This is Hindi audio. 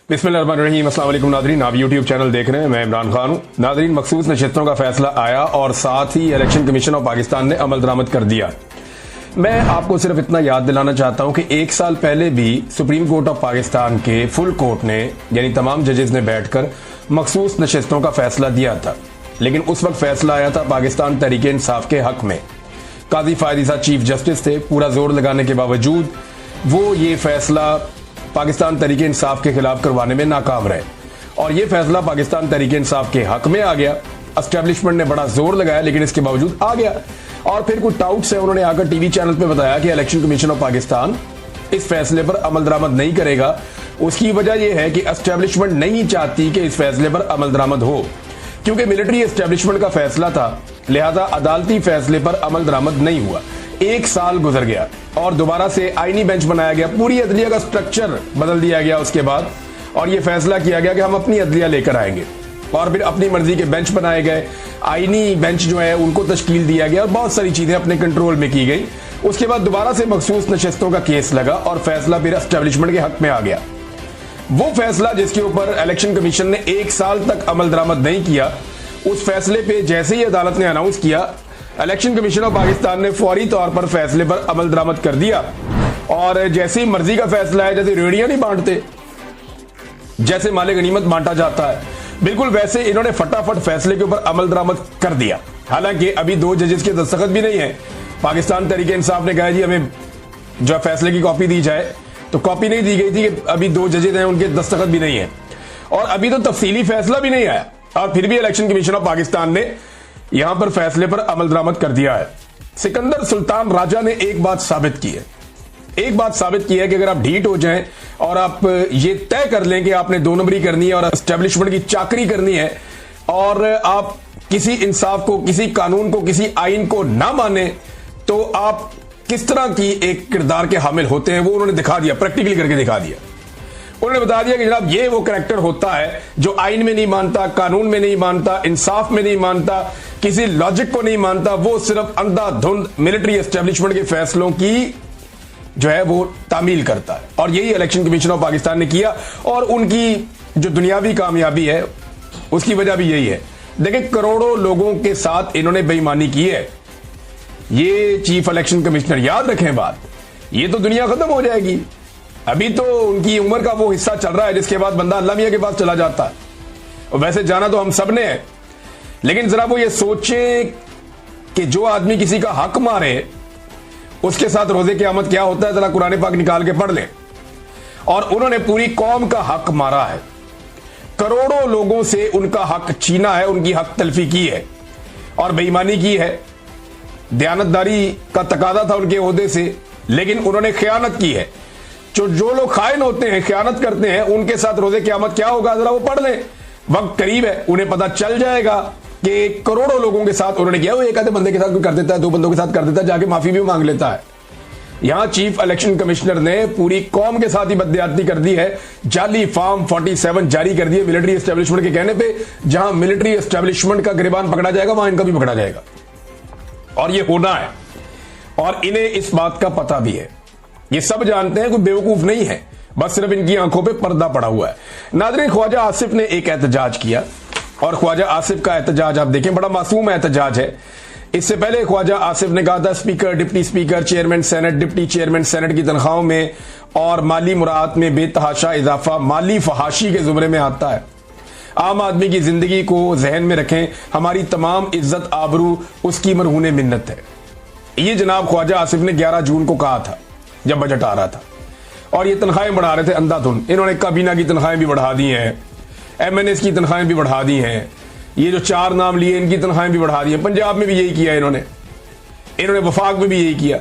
बिस्मिल्लाहिर्रहमानिर्रहीम। अस्सलाम वालेकुम नादरीन, आप यूट्यूब चैनल देख रहे हैं, मैं इमरान खान हूँ। नादरीन, मखसूस नशिस्तों का फैसला आया और साथ ही इलेक्शन कमीशन ऑफ पाकिस्तान ने अमल दरामद कर दिया। मैं आपको सिर्फ इतना याद दिलाना चाहता हूँ कि एक साल पहले भी सुप्रीम कोर्ट ऑफ पाकिस्तान के फुल कोर्ट ने यानी तमाम जजेस ने बैठकर मखसूस नशिस्तों का फैसला दिया था, लेकिन उस वक्त फैसला आया था पाकिस्तान तहरीक इंसाफ के हक में। काजी फायदी साहब चीफ जस्टिस थे, पूरा जोर लगाने के बावजूद वो ये फैसला पाकिस्तान तहरीक इंसाफ के खिलाफ करवाने में नाकाम रहे और ये फैसला पाकिस्तान तहरीक इंसाफ के हक में आ गया। एस्टेब्लिशमेंट ने बड़ा जोर लगाया लेकिन इसके बावजूद आ गया और फिर कुछ डाउट्स है, उन्होंने आकर टीवी चैनल पे बताया कि इलेक्शन कमीशन ऑफ पाकिस्तान इस फैसले पर अमल दरामद नहीं करेगा। उसकी वजह यह है कि एस्टेब्लिशमेंट नहीं चाहती कि इस फैसले पर अमल दरामद हो, क्योंकि मिलिट्री एस्टेब्लिशमेंट का फैसला था, लिहाजा अदालती फैसले पर अमल दरामद नहीं हुआ। एक साल गुजर गया और दोबारा से आईनी बेंच बनाया गया, पूरी अदलिया का स्ट्रक्चर बदल दिया गया उसके बाद, और यह फैसला किया गया कि हम अपनी अदलिया लेकर आएंगे और फिर अपनी मर्जी के बेंच बनाए गए। आईनी बेंच जो है उनको तश्कील दिया गया और बहुत सारी चीजें अपने कंट्रोल में की गई। उसके बाद दोबारा से मखसूस नशिस्तों का केस लगा और फैसला फिर एस्टेब्लिशमेंट के हक में आ गया। वो फैसला जिसके ऊपर इलेक्शन कमीशन ने एक साल तक अमल दरामद नहीं किया, उस फैसले पे जैसे ही अदालत ने अनाउंस किया, इलेक्शन कमीशन ऑफ पाकिस्तान ने फौरी तौर पर फैसले पर अमल दरामद कर दिया और जैसी मर्जी का फैसला है, जैसे रेडियां नहीं बांटते, जैसे माले गनीमत बांटा जाता है, बिल्कुल वैसे इन्होंने फटाफट फैसले के ऊपर अमल दरामद कर दिया। हालांकि अभी दो जजेस के दस्तखत भी नहीं है। पाकिस्तान तहरीक इंसाफ ने कहा जी हमें जो फैसले की कॉपी दी जाए, तो कॉपी नहीं दी गई थी कि अभी दो जजेस हैं, उनके दस्तखत भी नहीं है और अभी तो तफसीली फैसला भी नहीं आया और फिर भी इलेक्शन कमीशन ऑफ पाकिस्तान ने यहां पर फैसले पर अमल दरामद कर दिया है। सिकंदर सुल्तान राजा ने एक बात साबित की है, कि अगर आप ढीठ हो जाएं और आप ये तय कर लें कि आपने दो नंबरी करनी है और एस्टेब्लिशमेंट की चाकरी करनी है और आप किसी इंसाफ को, किसी कानून को, किसी आइन को ना माने, तो आप किस तरह की एक किरदार के हामिल होते हैं वो उन्होंने दिखा दिया, प्रैक्टिकली करके दिखा दिया। उन्होंने बता दिया कि जनाब ये वो कैरेक्टर होता है जो आइन में नहीं मानता, कानून में नहीं मानता, इंसाफ में नहीं मानता, किसी लॉजिक को नहीं मानता, वो सिर्फ अंधाधुंध मिलिट्री एस्टेब्लिशमेंट के फैसलों की जो है वो तामील करता है। और यही इलेक्शन कमीशन ऑफ पाकिस्तान ने किया और उनकी जो दुनियावी कामयाबी है उसकी वजह भी यही है। देखिए, करोड़ों लोगों के साथ इन्होंने बेईमानी की है। ये चीफ इलेक्शन कमिश्नर, याद रखें बात, ये तो दुनिया खत्म हो जाएगी। अभी तो उनकी उम्र का वो हिस्सा चल रहा है जिसके बाद बंदा अल्लाह मियां के पास चला जाता है, और वैसे जाना तो हम सब ने है, लेकिन जरा वो ये सोचे कि जो आदमी किसी का हक मारे उसके साथ रोजे क़यामत क्या होता है, जरा कुरान पाक निकाल के पढ़ ले। और उन्होंने पूरी कौम का हक मारा है, करोड़ों लोगों से उनका हक छीना है, उनकी हक तलफी की है और बेईमानी की है। दयानतदारी का तकादा था उनके ओहदे से, लेकिन उन्होंने खयानत की है। जो लोग खाइन होते हैं, खयानत करते हैं, उनके साथ रोजे क़यामत क्या होगा जरा वो पढ़ लें, वक्त करीब है, उन्हें पता चल जाएगा कि करोड़ों लोगों के साथ उन्होंने किया। वो एक आधे बंदे के साथ कर देता है, दो बंदों के साथ कर देता है, जाके माफी भी मांग लेता है। यहां चीफ इलेक्शन कमिश्नर ने पूरी कौम के साथ ही बददियाती कर दी है, जाली फॉर्म 47 जारी कर दिए मिलिट्री एस्टेब्लिशमेंट के कहने पे। जहां मिलिट्री एस्टेब्लिशमेंट का गिरबान पकड़ा जाएगा वहां इनका भी पकड़ा जाएगा और ये होना है और इन्हें इस बात का पता भी है। ये सब जानते हैं, कोई बेवकूफ नहीं है, बस सिर्फ इनकी आंखों पे पर्दा पड़ा हुआ है। नाज़रीन, ख्वाजा आसिफ ने एक एहतजाज किया और ख्वाजा आसिफ का एहतजाज आप देखें, बड़ा मासूम एहतजाज है। इससे पहले ख्वाजा आसिफ ने कहा था speaker, deputy speaker, chairman senate, deputy chairman senate की तनख्वाहों में और माली मुराद में बेतहाशा इजाफा माली फहाशी के जुमरे में आता है। आम आदमी की जिंदगी को जहन में रखें, हमारी तमाम इज्जत आबरू उसकी मरहूने मिन्नत है। ये जनाब ख्वाजा आसिफ ने 11 जून को कहा था जब बजट आ रहा था और ये तनख्वाहें बढ़ा रहे थे अंधाधुंध। इन्होंने काबीना की तनख्वाहें भी बढ़ा दी हैं, MNAs की तनख्वाहें भी बढ़ा दी हैं, ये जो 4 नाम लिए इनकी तनख्वाहें भी बढ़ा दी हैं। पंजाब में भी यही किया इन्होंने वफाक में भी यही किया।